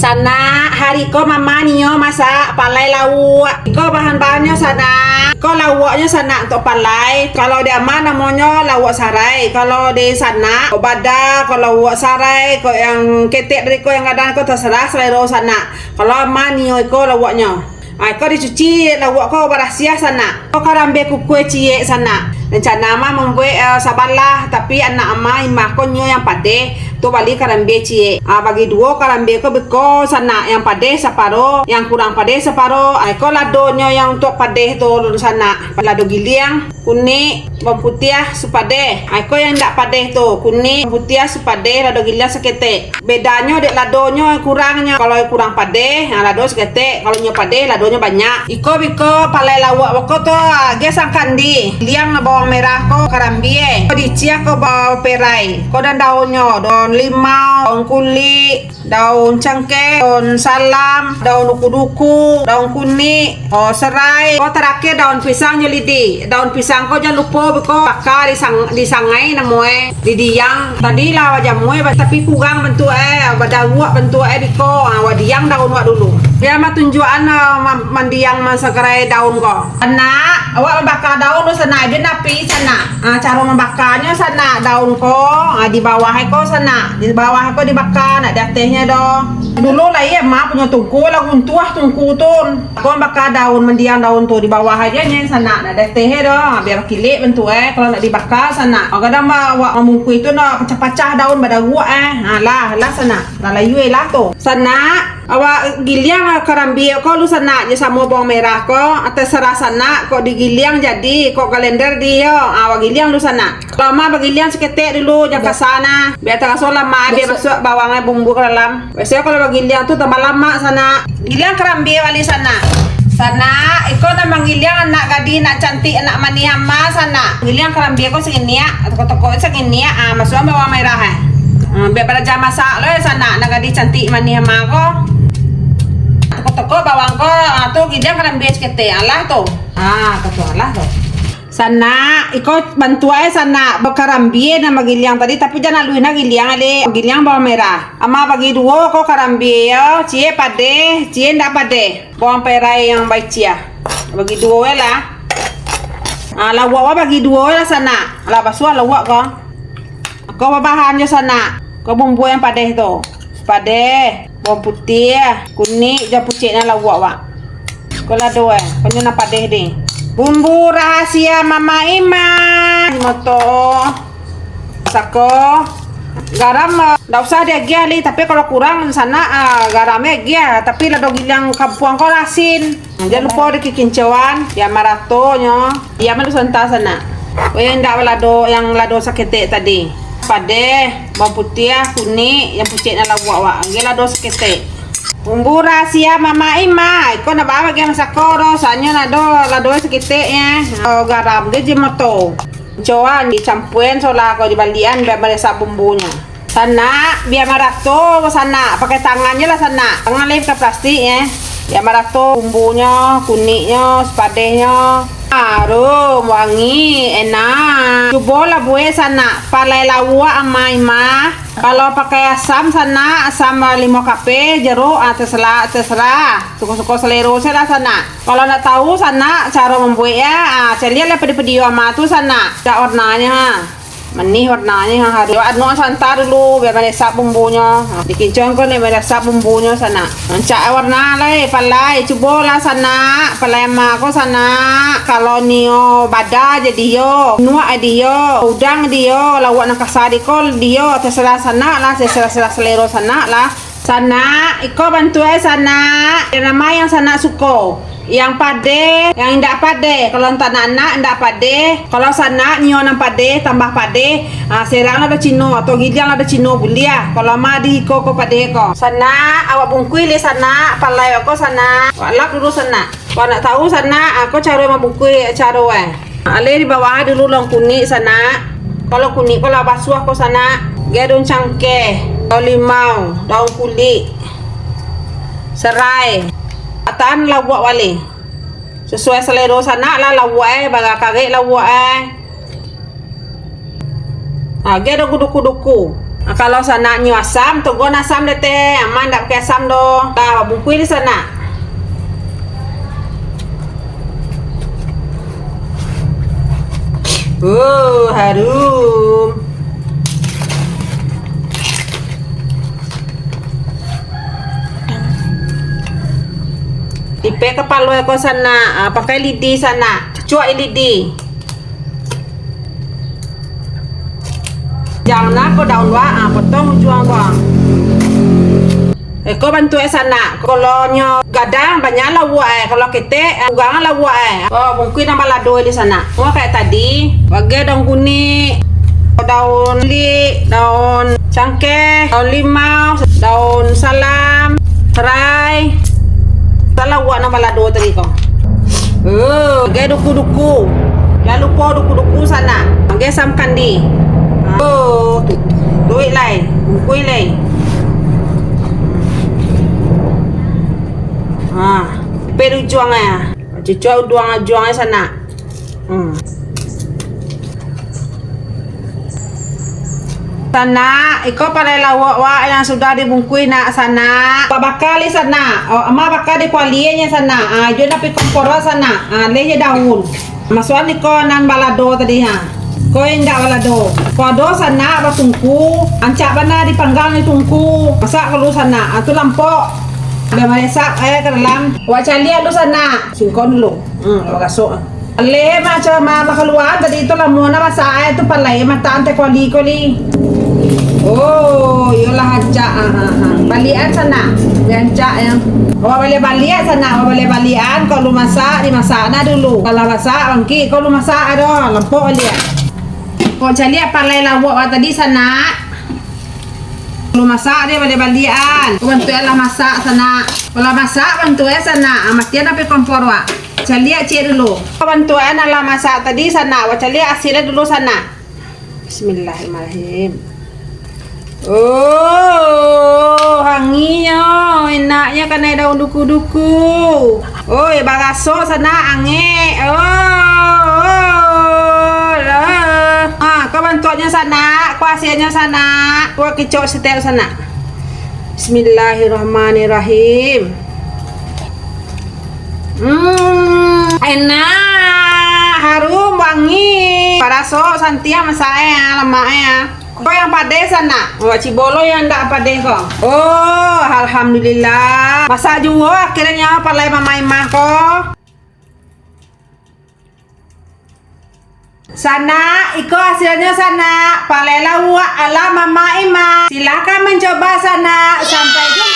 Sana hari ko mama niyo masak palai lawak. Ko bahan-bahannya sana. Ko lawaknya sana untuk palai. Kalau di ama namanya lawak sarai. Kalau di sana obada kalau lawak sarai ko yang ketek dari ko yang kadang ko terserah selera sana. Kalau ama niyo ko lawaknya. Ko dicuci lawak ko berasia sana. Ko karambe kue cie sana. Rencana ama membuat sabalah tapi anak ama imah ko nyo yang pade tu balik karambe cie. Bagi dua karambe ko beko sana yang pade separo, yang kurang pade separo. Ko ladonyo yang untuk pade tu sana. Lado giliang kuning, bawang putih supade. Ko yang ndak pade tu kuning, putih supade, lado giliang sekete. Bedanya dek ladonyo kurangnya. Kalau kurang pade, lado sekete. Kalau nyo pade, ladonyo banyak. Iko biko palai lawak wako tu gesang kandi. Liang bawang merah ko karambie. Ko dicia ko bawang perai. Ko dan daunnya, daun limau, daun kulit, daun cengkeh, daun salam, daun duku-duku, daun kuning, serai. Ko terakhir daun pisang lidi. Daun pisang ko jangan lupa biko bakar di sangai namoe lidi yang tadi lah wajah moe tapi kurang bentuk badawak bentuk biko wadiang daun wak dulu. Dia mah tunjuan mandiang masakerai daun ko. Anak awak membakar daun tu sana dia napi sana. Cara membakarnya sana daun ko di bawah ko sana. Di bawah ko dibakar nak di atasnya doh. Dulu lah ya mak punya tungku lah guntuah tungku tu. Ko bakar daun mendiang daun tu di bawah aja nya sana nak di atasnya doh. Biar kilik bentuk kalau nak dibakar sana. Kadang awak mengku itu nak pecah-pecah daun badagu lah sana. Lah layu lah tu. Sana awak giliang karambi ko lu sana nya sama bawang merah ko atas serah sana kok digiliang jadi kok kalender dia awak giliang lu sana. Lama bagiliang seketek dulu jangan sana biar terasa lama biar masuk bawangnya bumbu ke dalam. Biasanya kalau bagiliang tuh tambah lama sana. Giliang karambi wali sana. Sana iko na manggiliang anak gadi nak cantik anak mani ama sana. Giliang karambi ko segini ya toko-toko segini ya masuk bawang merah biar pada jam masak lo sana nak gadi cantik mani ama ko. Toko bawang ko tuh gidang karambi sekete alah tuh. Tuh alah tuh. Sana ikut bantu sana karambi na magiliang tadi tapi jangan luina giliang ale giliang bawang merah. Ama bagi dua ko karambi yo cie pade, cie ndak pade. Bawang perai yang baik cia. Bagi dua lah. Lawak bagi dua lah sana. Lah basuh lawak ko. Ko bahannya sana. Ko bumbu yang pade tu. Pade, bawang putih, kuning, jangan pucetnya lawak wak. Ko lah dua. Ko nyuna pade ni. Bumbu rahasia Mama Ima moto sako garam nggak usah dia li tapi kalau kurang sana garamnya gia tapi lado gilang kampuang ko asin jangan lupa di kikincawan ya maratonya ya malu santa sana yang ndak lado sakete tadi pade bawang putih kuning yang pucetnya lawak lado sakete. Bumbu rahasia Mama Ima, iko na bawa yang sakoro, soalnya lado sekitiknya, garam dia jimoto, coba dicampurin soalnya kalau dibalian biar meresap bumbunya. Sana biar marato sana, pakai tangannya lah sana, tangan lem ke plastik ya, biar marato bumbunya, kuningnya, sepadenya. Aduh, wangi, enak. Coba lah buat sana, palai lawak ama Ima. Kalau pakai asam sana, asam 5 kape, jeruk, terserah. Suka-suka selera saya sana. Kalau nak tahu sana cara membuatnya, saya lihat pada video ama tu sana. Tak warnanya, menih warnanya harus. Adno santar dulu biar meresap bumbunya. Dikincang ko nih meresap bumbunya sana. Cak warna lah, palai. Coba lah sana, palai ama ko sana. Kalau nio bada jadi yo, nuak dia, udang dia, lawak nak kasari ko dia, terserah sana lah, terserah selera sana lah. Sana, iko bantu sana. Nama yang sana suko. Yang pade, yang indak pade. Kalau tak anak indak pade. Kalau sana nyo nang pade, tambah pade. Serang ada cino atau gilang ada cino bulia. Kalau ma di koko pade ko. Sana awak bungkui le sana, palai aku sana. Lap dulu sana. Kalau nak tahu sana, aku cara membungkui cara ale di bawah dulu long kuning sana. Kalau kuning kalau basuh aku sana. Daun cangkeh, daun limau, daun kulit, serai. Atan lawak wali. Sesuai selera sana lah lawak baga kare lawak Dia ada kudu-kuduku. Kalau sana nyu asam, tunggu asam deh teh. Aman tak pakai asam doh. Dah bungkui di sana. Harum. Tipe kepala ko sana, pakai lidi sana. Cuak lidi. Jangan ko daun wa, potong juang wa. Ko bantu sana. Kalau nyo gadang banyak lah wa. Kalau kita ugang lah wa. Oh, mungkin nama lado di sana. Wah kayak tadi, bagi daun kuning, daun li, daun cangkeh, daun limau, daun salam, serai. Salah wa nama lado tadi ko. Bagi duku-duku. Jangan lupa duku-duku sana. Bagi sam kandi. Duit lai, bungkui lai. Peru juang ya. Cucu juangnya sana. Sana, iko pada lawak wa yang sudah dibungkui nak sana. Bakal di sana. Ama bakal di kualinya sana. Jom tapi kompor sana. Lehnya daun. Masukan iko nan balado tadi ha. Ko enggak balado. Ko sana apa tungku. Ancak bana dipanggang di tungku. Masak kalau sana. Itu lampok. Biar masak ke dalam. Wacalia lu sana. Singkon dulu. Bagasok. Ale macam keluar tadi itu lamuan masak itu palai mata ante koli. Yolah hancak. Balian sana. Hancak yang. Balian sana. Balian kalau masak dimasak na dulu. Kalau masak bangki kalau masak ada lampok balian. Kau cari palai lawak tadi sana. Kalau masak dia balian. Kau bantu lah masak sana. Kalau masak bantu sana. Mesti ada kompor wa. Cari cek dulu. Kau bantu lah masak tadi sana. Cari asinnya dulu sana. Bismillahirrahmanirrahim. Hanginya enaknya kan ada daun duku-duku. Bagasok sana ange. Kau bantuannya sana, kau hasilnya sana, kau kicau setel sana. Bismillahirrahmanirrahim. Enak, harum, wangi. Paraso santia masaya, lemaknya. Kau yang pade sana, cibolo yang ndak pade kok. Alhamdulillah. Masak juga akhirnya palai mama imah kok. Sana, iko hasilnya sana. Palai lawa ala mama ima. Silakan mencoba sana. Sampai jumpa.